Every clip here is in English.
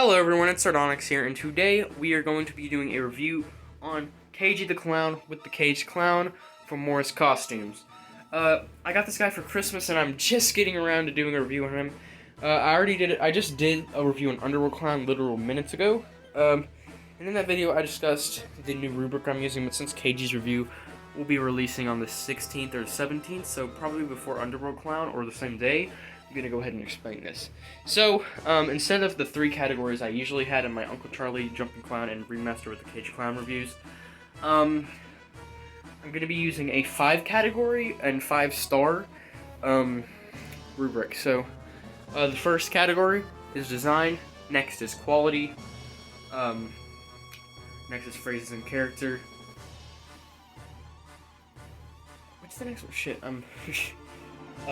Hello everyone, it's Sardonyx here, and today we are going to be doing a review on Cagey the Clown with the Caged Clown from Morris Costumes. I got this guy for Christmas and I'm just getting around to doing a review on him. I just did a review on Underworld Clown literal minutes ago. And in that video I discussed the new rubric I'm using, but since Cagey's review will be releasing on the 16th or 17th, so probably before Underworld Clown or the same day, I'm going to go ahead and explain this. So, instead of the 3 categories I usually had in my Uncle Charlie, Jumping Clown, and Remaster with the Caged Clown reviews, I'm going to be using a 5 category and 5 star rubric. So, the first category is design, next is quality, next is phrases and character. What's the next one? Shit,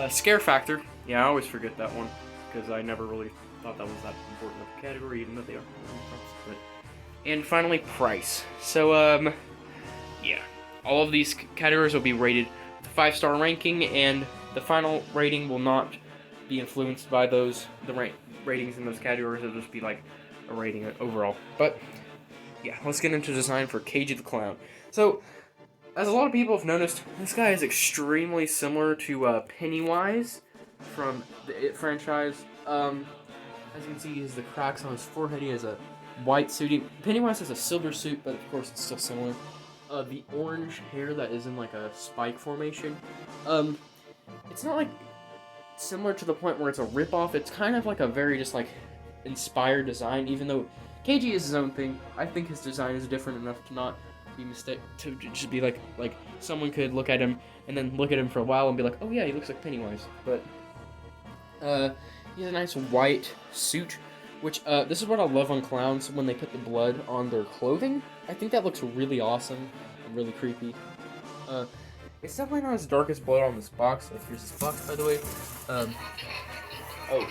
scare factor. Yeah, I always forget that one, because I never really thought that was that important of a category, even though they are. But, and finally, price. So, yeah. All of these categories will be rated with a 5-star ranking, and the final rating will not be influenced by the ratings in those categories. It'll just be like a rating overall. But, yeah, let's get into design for Cagey the Clown. So, as a lot of people have noticed, this guy is extremely similar to Pennywise from the It franchise. As you can see, he has the cracks on his forehead. He has a white suit. Pennywise has a silver suit, but of course it's still similar. The orange hair that is in like a spike formation. It's not like similar to the point where it's a ripoff. It's kind of like a very just like inspired design. Even though Cagey is his own thing, I think his design is different enough to not be to just be like someone could look at him and then look at him for a while and be like, oh yeah, he looks like Pennywise. But he has a nice white suit, which this is what I love on clowns when they put the blood on their clothing. I think that looks really awesome and really creepy. It's definitely not as dark as blood on this box. Like, here's this box, by the way. Oh.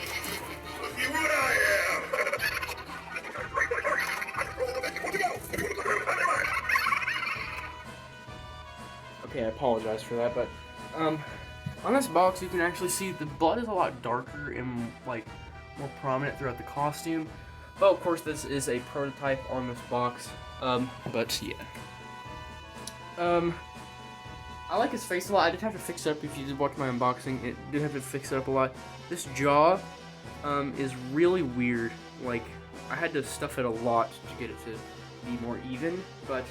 Okay, I apologize for that, but on this box you can actually see the blood is a lot darker and like more prominent throughout the costume. But of course this is a prototype on this box. But yeah. I like his face a lot. I did have to fix it up if you did watch my unboxing. It did have to fix it up a lot. This jaw is really weird. Like, I had to stuff it a lot to get it to be more even, but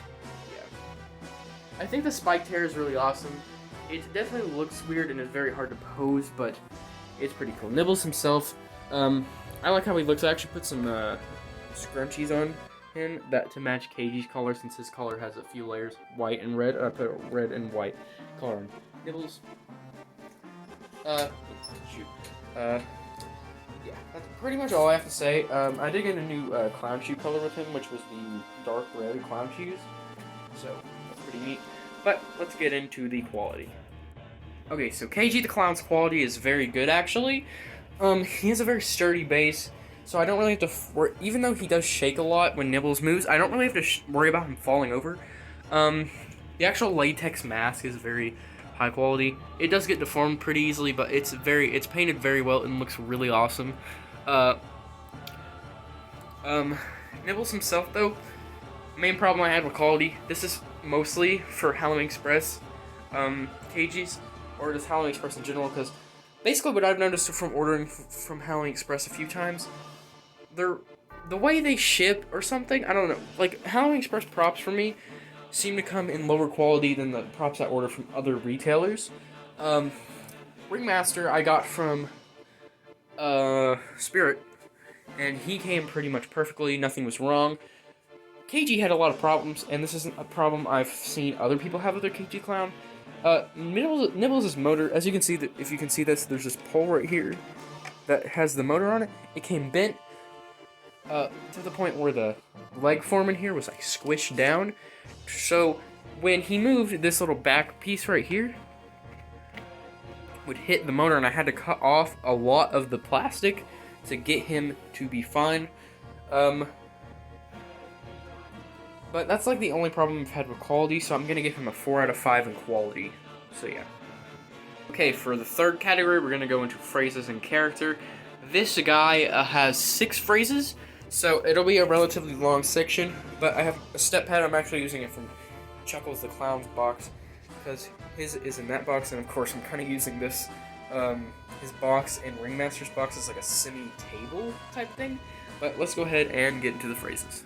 I think the spiked hair is really awesome. It definitely looks weird and is very hard to pose, but it's pretty cool. Nibbles himself, I like how he looks. I actually put some scrunchies on him to match Cagey's color, since his color has a few layers, white and red. I put red and white color on Nibbles. Yeah, that's pretty much all I have to say. I did get a new clown shoe color with him, which was the dark red clown shoes. So pretty neat. But let's get into the quality. Okay, so Cagey the Clown's quality is very good, actually. He has a very sturdy base, so I don't really have to even though he does shake a lot when Nibbles moves, I don't really have to worry about him falling over. The actual latex mask is very high quality. It does get deformed pretty easily, but it's painted very well and looks really awesome. Nibbles himself, though, main problem I had with quality, this is mostly for Halloween Express Cagey's, or just Halloween Express in general, because basically what I've noticed from ordering from Halloween Express a few times, the way they ship or something, I don't know, like Halloween Express props for me seem to come in lower quality than the props I order from other retailers. Ringmaster I got from Spirit, and he came pretty much perfectly, nothing was wrong. Cagey had a lot of problems, and this isn't a problem I've seen other people have with their Cagey Clown. Nibbles' motor, as you can see, if you can see this, there's this pole right here that has the motor on it. It came bent to the point where the leg form in here was like squished down. So when he moved, this little back piece right here would hit the motor, and I had to cut off a lot of the plastic to get him to be fine. But that's like the only problem I've had with quality, so I'm going to give him a 4 out of 5 in quality. So yeah. Okay, for the third category, we're going to go into phrases and character. This guy has 6 phrases. So it'll be a relatively long section, but I have a step pad. I'm actually using it from Chuckles the Clown's box because his is in that box, and of course I'm kind of using this, his box and Ringmaster's box is like a semi-table type thing. But let's go ahead and get into the phrases.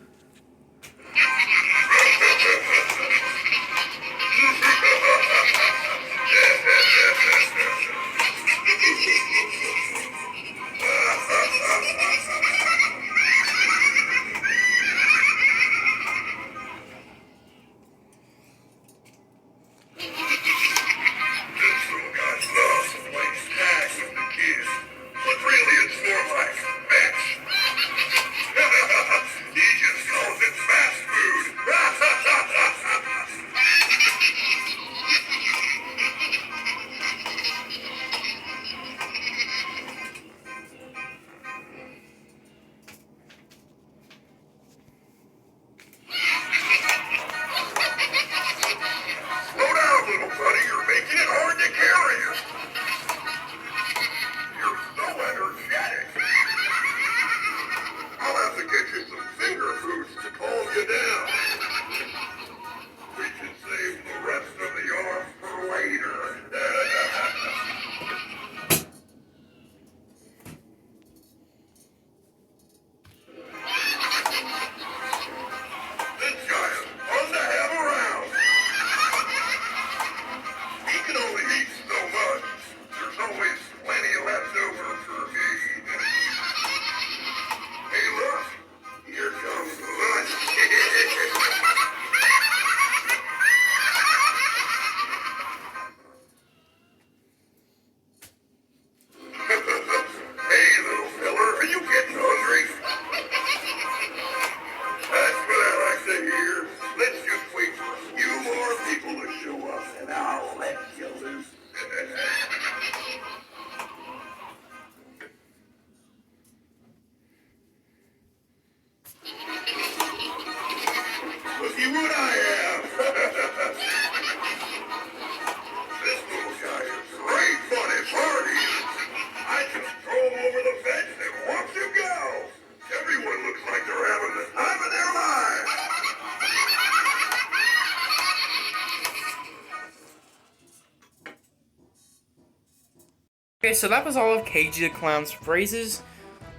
Okay, so that was all of Cagey the Clown's phrases.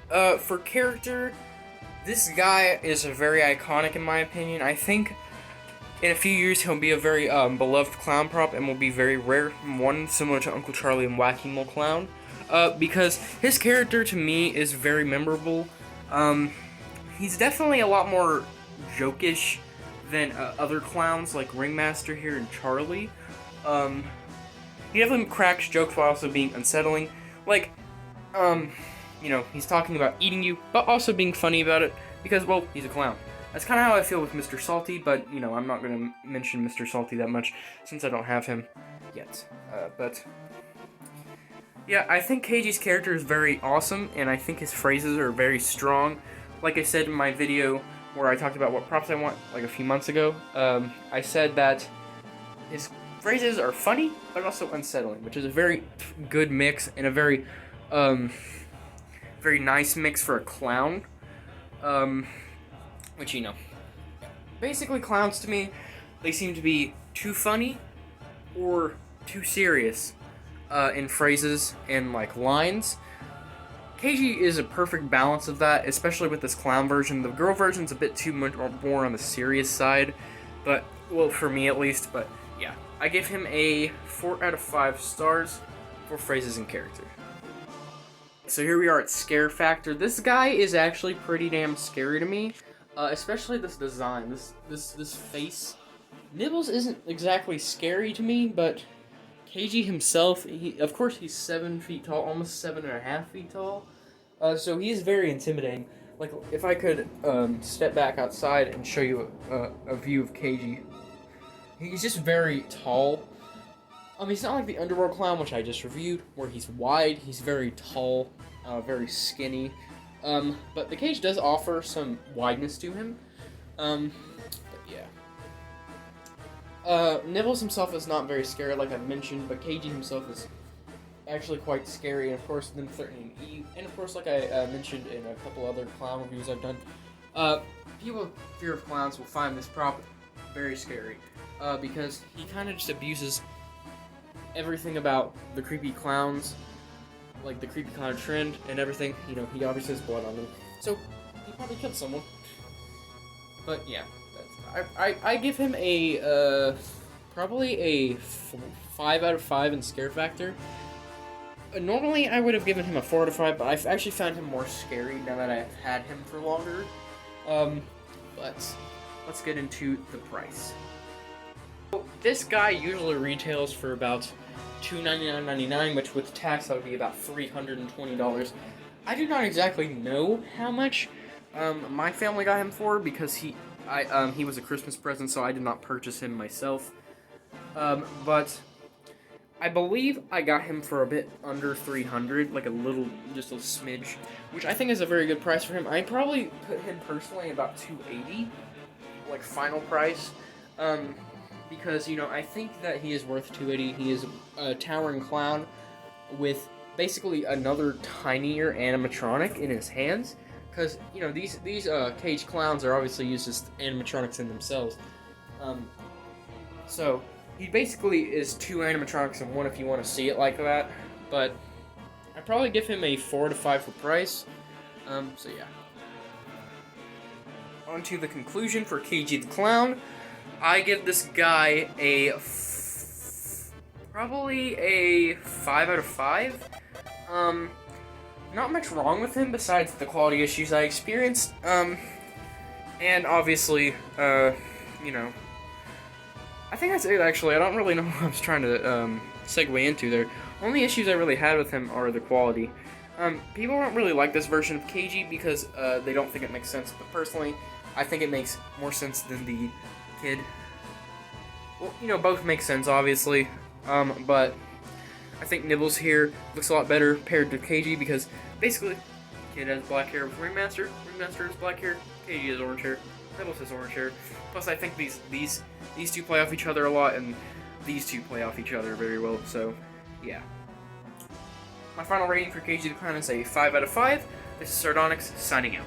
For character, this guy is very iconic in my opinion. I think in a few years he'll be a very beloved clown prop and will be very rare. One, similar to Uncle Charlie and Wacky Mole Clown. Because his character to me is very memorable. He's definitely a lot more jokish than other clowns like Ringmaster here and Charlie. He definitely cracks jokes while also being unsettling. Like, you know, he's talking about eating you, but also being funny about it, because, well, he's a clown. That's kind of how I feel with Mr. Salty, but, you know, I'm not going to mention Mr. Salty that much, since I don't have him yet. But, yeah, I think Cagey's character is very awesome, and I think his phrases are very strong. Like I said in my video where I talked about what props I want, like a few months ago, I said that his phrases are funny, but also unsettling, which is a very good mix and a very, very nice mix for a clown. Which, you know, basically clowns to me, they seem to be too funny or too serious in phrases and, like, lines. Cagey is a perfect balance of that, especially with this clown version. The girl version's a bit too much more on the serious side, but, well, for me at least, but yeah. I give him a 4 out of 5 stars for phrases and character. So here we are at Scare Factor. This guy is actually pretty damn scary to me, especially this design, this face. Nibbles isn't exactly scary to me, but Cagey himself, of course he's 7 feet tall, almost 7.5 feet tall, so he is very intimidating. Like, if I could step back outside and show you a view of Cagey. He's just very tall. He's not like the Underworld Clown, which I just reviewed, where he's wide. He's very tall, very skinny. But the cage does offer some wideness to him. But yeah. Nibbles himself is not very scary, like I mentioned, but Cagey himself is actually quite scary, and of course, them threatening Eve, and of course, like I mentioned in a couple other clown reviews I've done, people with fear of clowns will find this prop very scary, because he kind of just abuses everything about the creepy clowns, like the creepy clown trend and everything. You know, he obviously has blood on them, so he probably killed someone. But yeah, I give him a probably a 5 out of 5 in scare factor. Normally I would have given him a 4 out of 5, but I've actually found him more scary now that I've had him for longer. But let's get into the price. So, this guy usually retails for about $299.99, which with tax that would be about $320. I do not exactly know how much my family got him for, because he was a Christmas present, so I did not purchase him myself. But I believe I got him for a bit under $300, like just a smidge, which I think is a very good price for him. I probably put him personally about $280, like final price, because, you know, I think that he is worth $280. He is a towering clown with basically another tinier animatronic in his hands, because, you know, these cage clowns are obviously used as animatronics in themselves. So he basically is 2 animatronics in one, if you want to see it like that. But I'd probably give him a 4 to 5 for price. So yeah. On to the conclusion for Cagey the Clown. I give this guy probably a 5 out of 5. Not much wrong with him besides the quality issues I experienced. And obviously, you know, I think that's it, actually. I don't really know what I was trying to segue into there. Only issues I really had with him are the quality. People don't really like this version of Cagey because they don't think it makes sense, but personally, I think it makes more sense than the kid. Well, you know, both make sense, obviously, but I think Nibbles here looks a lot better paired to Cagey, because basically, kid has black hair with Ringmaster has black hair, Cagey has orange hair, Nibbles has orange hair. Plus, I think these two play off each other a lot, and these two play off each other very well, so yeah. My final rating for Cagey the Clown is a 5 out of 5. This is Sardonyx, signing out.